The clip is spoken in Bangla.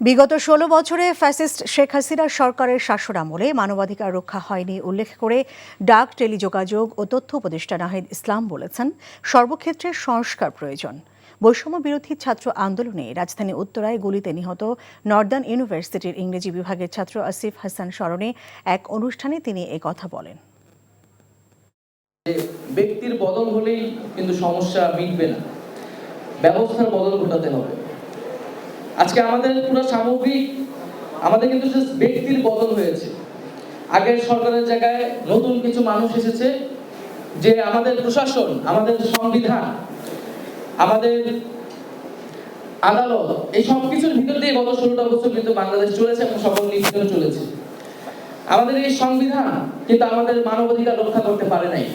বিগত ১৬ বছরে ফ্যাসিস্ট শেখ হাসিনা সরকারের শাসনামলে মানবাধিকার রক্ষা হয়নি উল্লেখ করে ডাক, টেলিযোগাযোগ ও তথ্য উপদেষ্টা নাহিদ ইসলাম বলেছেন, সর্বক্ষেত্রে সংস্কার প্রয়োজন। বৈষম্য বিরোধী ছাত্র আন্দোলনে রাজধানী উত্তরায় গুলিতে নিহত নর্দার্ন ইউনিভার্সিটির ইংরেজি বিভাগের ছাত্র আসিফ হাসান স্মরণে এক অনুষ্ঠানে তিনি কথা বলেন। ব্যক্তির বদল হলেই কিন্তু সমস্যা মিটবে না, ব্যবস্থার বদল ঘটাতে হবে। আজকে আমাদের পুরো সামগ্রিক আমাদের কিন্তু ব্যক্তির বদল হয়েছে। আগের সরকারের জায়গায় নতুন কিছু মানুষ এসেছে, যে আমাদের প্রশাসন, আমাদের সংবিধান, আমাদের আদালত, এই সব কিছুর ভিতর দিয়ে গত 16টা বছর কিন্তু বাংলাদেশ চলেছে এবং সকল নির্বাচন চলেছে। আমাদের এই সংবিধান কিন্তু আমাদের মানবাধিকার রক্ষা করতে পারে নাই।